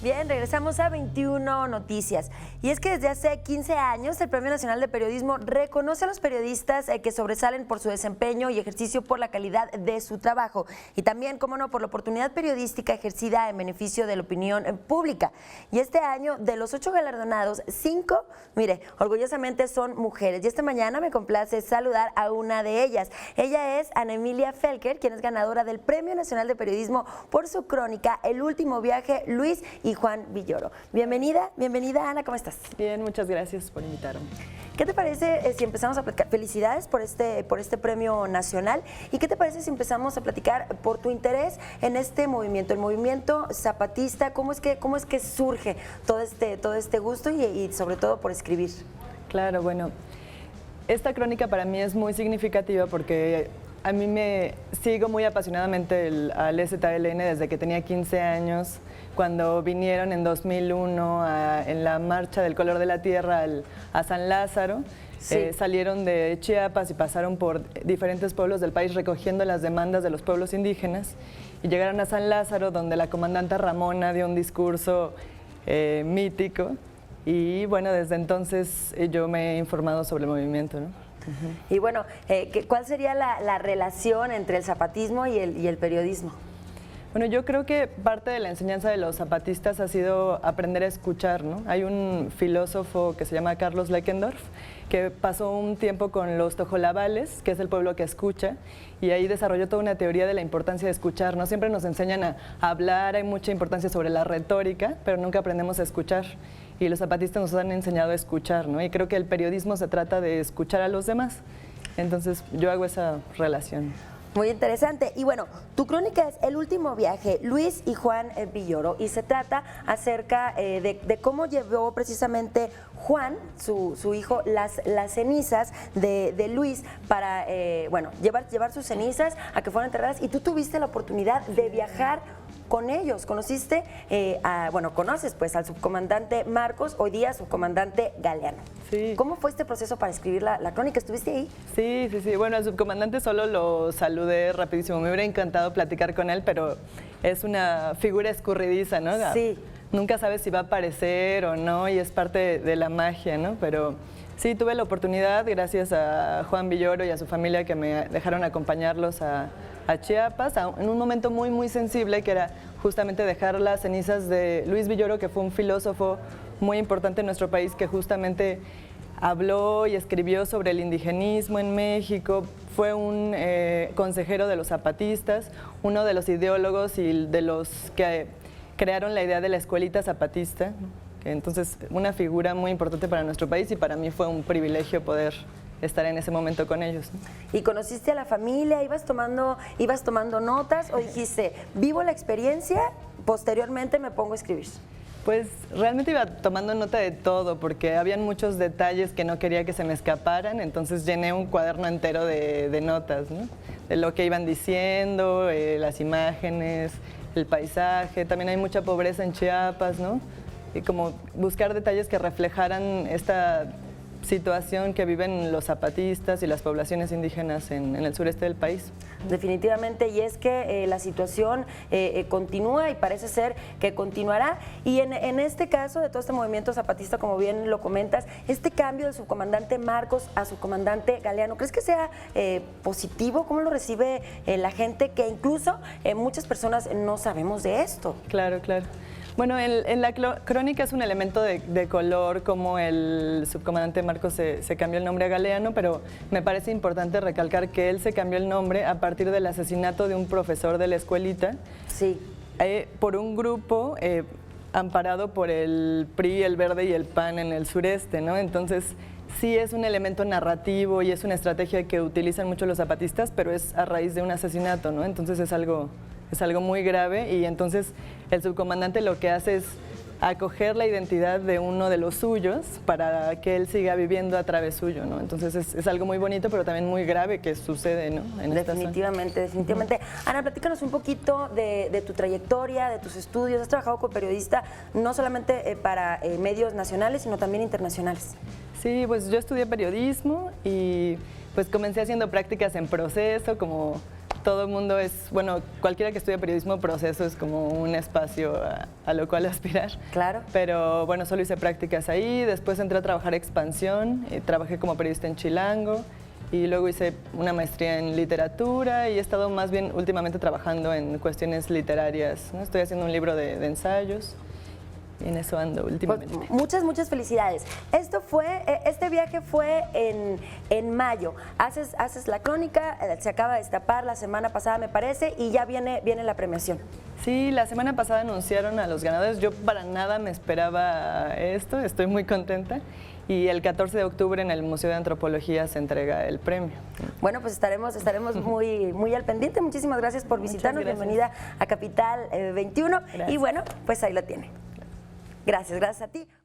Bien, regresamos a 21 Noticias. Y es que desde hace 15 años el Premio Nacional de Periodismo reconoce a los periodistas que sobresalen por su desempeño y ejercicio por la calidad de su trabajo y también, cómo no, por la oportunidad periodística ejercida en beneficio de la opinión pública. Y este año, de los 8 galardonados, 5, mire, orgullosamente son mujeres. Y esta mañana me complace saludar a una de ellas. Ella es Ana Emilia Felker, quien es ganadora del Premio Nacional de Periodismo por su crónica El último viaje, Luis y Juan Villoro. Bienvenida Ana, ¿cómo estás? Bien, muchas gracias por invitarme. ¿Qué te parece si empezamos a platicar? Felicidades por este premio nacional. ¿Y qué te parece si empezamos a platicar por tu interés en este movimiento, el movimiento zapatista? ¿Cómo es que surge todo este gusto y sobre todo por escribir? Claro, bueno, esta crónica para mí es muy significativa porque a mí me sigo muy apasionadamente al EZLN desde que tenía 15 años, cuando vinieron en 2001 en la Marcha del Color de la Tierra a San Lázaro. Sí. Salieron de Chiapas y pasaron por diferentes pueblos del país recogiendo las demandas de los pueblos indígenas y llegaron a San Lázaro, donde la comandante Ramona dio un discurso mítico y bueno, desde entonces yo me he informado sobre el movimiento, ¿no? Y bueno, ¿cuál sería la relación entre el zapatismo y el periodismo? Bueno, yo creo que parte de la enseñanza de los zapatistas ha sido aprender a escuchar, ¿no? Hay un filósofo que se llama Carlos Leckendorf, que pasó un tiempo con los tojolabales, que es el pueblo que escucha, y ahí desarrolló toda una teoría de la importancia de escuchar, ¿no? Siempre nos enseñan a hablar, hay mucha importancia sobre la retórica, pero nunca aprendemos a escuchar. Y los zapatistas nos han enseñado a escuchar, ¿no? Y creo que el periodismo se trata de escuchar a los demás. Entonces, yo hago esa relación. Muy interesante. Y bueno, tu crónica es El último viaje, Luis y Juan Villoro, y se trata acerca de cómo llevó precisamente Juan, su hijo, las cenizas de Luis para, llevar sus cenizas a que fueran enterradas, y tú tuviste la oportunidad de viajar con ellos. Conociste, conoces pues al subcomandante Marcos, hoy día subcomandante Galeano. Sí. ¿Cómo fue este proceso para escribir la crónica? ¿Estuviste ahí? Sí. Bueno, al subcomandante solo lo saludé rapidísimo. Me hubiera encantado platicar con él, pero es una figura escurridiza, ¿no? Sí. Nunca sabes si va a aparecer o no y es parte de la magia, ¿no? Pero sí, tuve la oportunidad, gracias a Juan Villoro y a su familia, que me dejaron acompañarlos a Chiapas, en un momento muy, muy sensible, que era justamente dejar las cenizas de Luis Villoro, que fue un filósofo muy importante en nuestro país, que justamente habló y escribió sobre el indigenismo en México, fue un consejero de los zapatistas, uno de los ideólogos y de los que crearon la idea de la escuelita zapatista. Entonces, una figura muy importante para nuestro país y para mí fue un privilegio poder estar en ese momento con ellos. ¿Y conociste a la familia? ¿Ibas tomando notas o dijiste, vivo la experiencia, posteriormente me pongo a escribir? Pues realmente iba tomando nota de todo porque habían muchos detalles que no quería que se me escaparan, entonces llené un cuaderno entero de notas, ¿no? De lo que iban diciendo, las imágenes, el paisaje, también hay mucha pobreza en Chiapas, ¿no? Y como buscar detalles que reflejaran esta situación que viven los zapatistas y las poblaciones indígenas en el sureste del país. Definitivamente, y es que la situación continúa y parece ser que continuará. Y en este caso de todo este movimiento zapatista, como bien lo comentas, este cambio del subcomandante Marcos a subcomandante Galeano, ¿crees que sea positivo? ¿Cómo lo recibe la gente? Que incluso muchas personas no sabemos de esto. Claro. Bueno, en la crónica es un elemento de color como el subcomandante Marcos se cambió el nombre a Galeano, pero me parece importante recalcar que él se cambió el nombre a partir del asesinato de un profesor de la escuelita. Sí. Por un grupo amparado por el PRI, el Verde y el PAN en el sureste, ¿no? Entonces, sí es un elemento narrativo y es una estrategia que utilizan mucho los zapatistas, pero es a raíz de un asesinato, ¿no? Entonces es algo muy grave y entonces el subcomandante lo que hace es acoger la identidad de uno de los suyos para que él siga viviendo a través suyo, ¿no? Entonces es algo muy bonito, pero también muy grave que sucede, ¿no? Definitivamente. Ana, platícanos un poquito de tu trayectoria, de tus estudios. Has trabajado como periodista no solamente para medios nacionales, sino también internacionales. Sí, pues yo estudié periodismo y pues comencé haciendo prácticas en Proceso como todo el mundo es, bueno, cualquiera que estudie periodismo, Proceso es como un espacio a lo cual aspirar. Claro. Pero bueno, solo hice prácticas ahí, después entré a trabajar Expansión, y trabajé como periodista en Chilango, y luego hice una maestría en literatura y he estado más bien últimamente trabajando en cuestiones literarias, ¿no? Estoy haciendo un libro de ensayos. Y en eso ando últimamente. Pues muchas felicidades. Este viaje fue en mayo. Haces la crónica, se acaba de destapar la semana pasada, me parece, y ya viene la premiación. Sí, la semana pasada anunciaron a los ganadores. Yo para nada me esperaba esto, estoy muy contenta. Y el 14 de octubre en el Museo de Antropología se entrega el premio. Bueno, pues estaremos muy al pendiente. Muchísimas gracias por visitarnos. Gracias. Bienvenida a Capital 21. Gracias. Y bueno, pues ahí lo tiene. Gracias a ti.